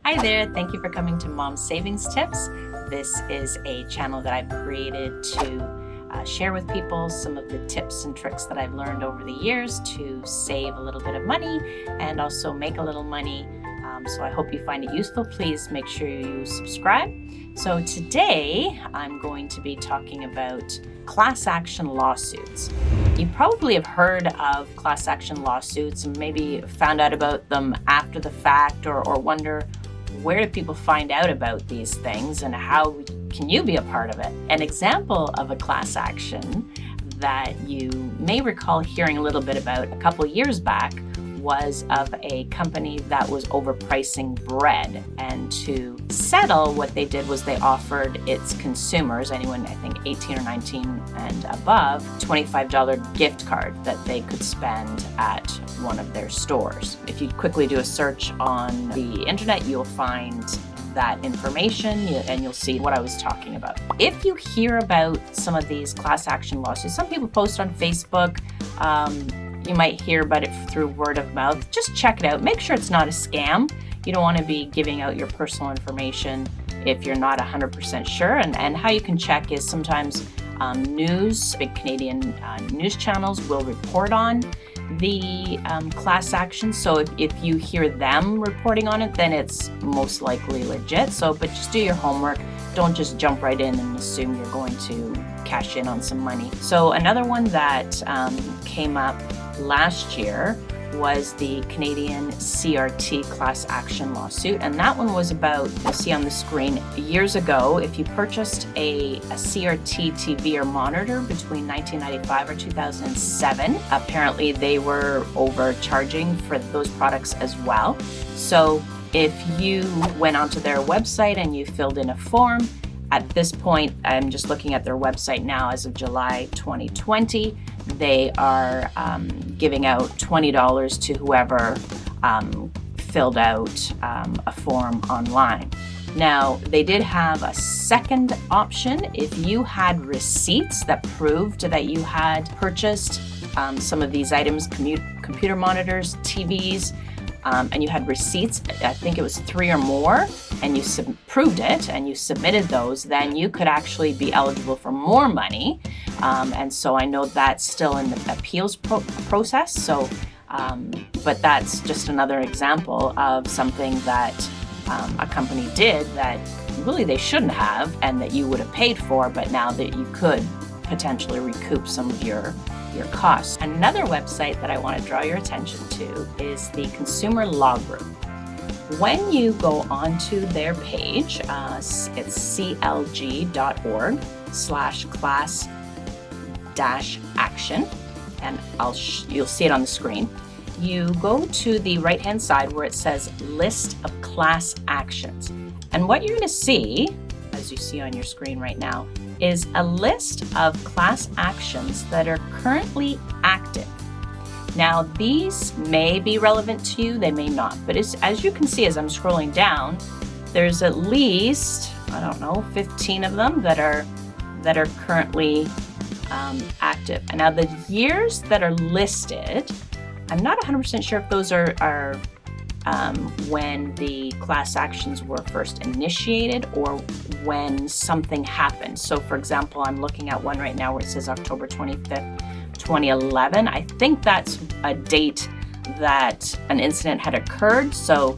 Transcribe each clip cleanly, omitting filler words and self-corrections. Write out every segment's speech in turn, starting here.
Hi there, thank you for coming to Mom Savings Tips. This is a channel that I've created to share with people some of the tips and tricks that I've learned over the years to save a little bit of money and also make a little money. So I hope you find it useful. Please make sure you subscribe. So today I'm going to be talking about class action lawsuits. You probably have heard of class action lawsuits and maybe found out about them after the fact or wonder, where do people find out about these things and how can you be a part of it? An example of a class action that you may recall hearing a little bit about a couple years back was of a company that was overpricing bread. And to settle, what they did was they offered its consumers, anyone I think 18 or 19 and above, $25 gift card that they could spend at one of their stores. If you quickly do a search on the internet, you'll find that information and you'll see what I was talking about. If you hear about some of these class action lawsuits, some people post on Facebook, you might hear about it through word of mouth. Just check it out. Make sure it's not a scam. You don't want to be giving out your personal information if you're not 100% sure. And how you can check is sometimes news, big Canadian news channels will report on the class action. So if you hear them reporting on it, then it's most likely legit. But just do your homework. Don't just jump right in and assume you're going to cash in on some money. So another one that came up last year was the Canadian CRT class action lawsuit. And that one was about, you'll see on the screen, years ago, if you purchased a CRT TV or monitor between 1995 or 2007, apparently they were overcharging for those products as well. So if you went onto their website and you filled in a form, at this point, I'm just looking at their website now as of July 2020, they are giving out $20 to whoever filled out a form online. Now, they did have a second option. If you had receipts that proved that you had purchased some of these items, computer monitors, TVs, and you had receipts, I think it was 3 or more, and you proved it and you submitted those, then you could actually be eligible for more money. And so I know that's still in the appeals process. So, but that's just another example of something that a company did that really they shouldn't have and that you would have paid for, but now that you could potentially recoup some of your costs. Another website that I want to draw your attention to is the Consumer Law Group. When you go onto their page, it's clg.org/class-action, and you'll see it on the screen. You go to the right-hand side where it says List of Class Actions. And what you're going to see, as you see on your screen right now, is a list of class actions that are currently active. Now, these may be relevant to you, they may not, but as you can see as I'm scrolling down, there's at least, 15 of them that are currently active. And now the years that are listed, I'm not 100% sure if those are when the class actions were first initiated or when something happened. So for example, I'm looking at one right now where it says October 25th, 2011. I think that's a date that an incident had occurred. So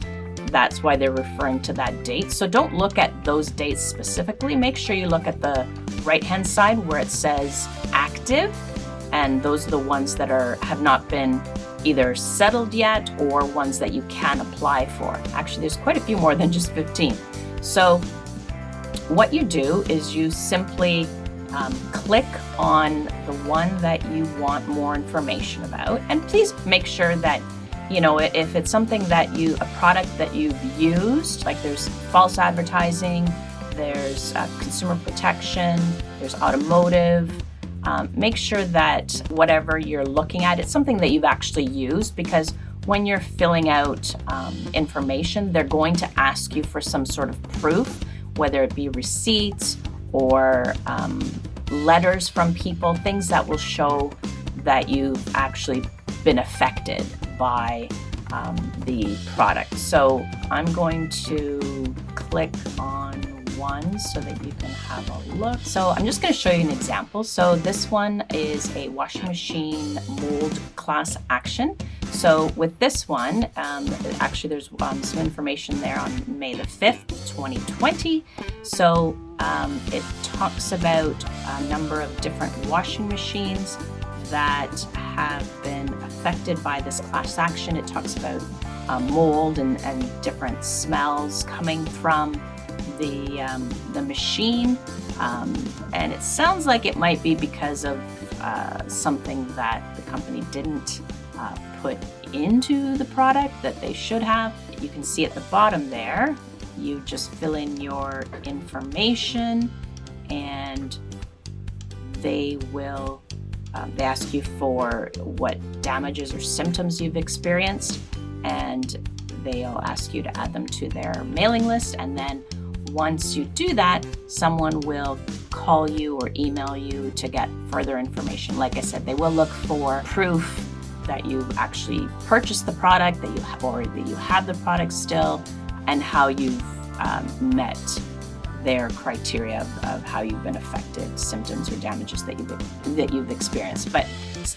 that's why they're referring to that date. So don't look at those dates specifically. Make sure you look at the right-hand side where it says active. And those are the ones that have not been either settled yet or ones that you can apply for. Actually, there's quite a few more than just 15. So what you do is you simply click on the one that you want more information about. And please make sure that, if it's something that a product that you've used, like there's false advertising, there's consumer protection, there's automotive, make sure that whatever you're looking at, it's something that you've actually used, because when you're filling out information, they're going to ask you for some sort of proof, whether it be receipts or letters from people, things that will show that you've actually been affected by the product. So I'm going to click on one so that you can have a look. So I'm just going to show you an example. So this one is a washing machine mold class action. So with this one, actually there's some information there on May the 5th, 2020. So it talks about a number of different washing machines that have been affected by this class action. It talks about mold and different smells coming from the machine, and it sounds like it might be because of something that the company didn't put into the product that they should have. You can see at the bottom there, you just fill in your information, and they will they ask you for what damages or symptoms you've experienced, and they'll ask you to add them to their mailing list. And then once you do that, someone will call you or email you to get further information. Like I said, they will look for proof that you actually purchased the product, that you have the product still, and how you've met their criteria of how you've been affected, symptoms or damages that you've experienced. But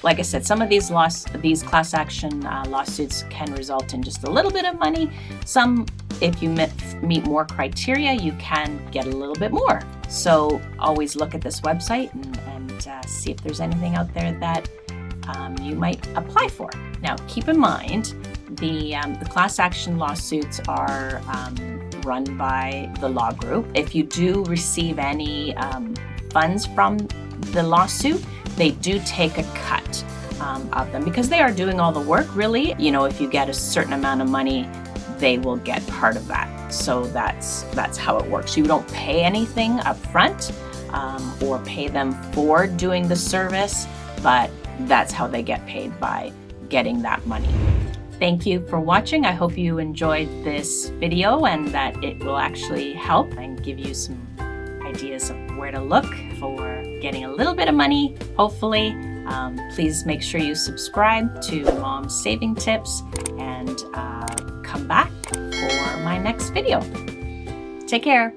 like I said, some of these class action lawsuits can result in just a little bit of money. Some, if you meet more criteria, you can get a little bit more. So always look at this website and see if there's anything out there that you might apply for. Now, keep in mind, the class action lawsuits are run by the law group. If you do receive any funds from the lawsuit, they do take a cut of them because they are doing all the work, really. You know, if you get a certain amount of money, they will get part of that. So that's how it works. You don't pay anything up front or pay them for doing the service, but that's how they get paid, by getting that money. Thank you for watching. I hope you enjoyed this video and that it will actually help and give you some ideas of where to look for getting a little bit of money, hopefully. Please make sure you subscribe to Mom's Saving Tips and come back for my next video. Take care.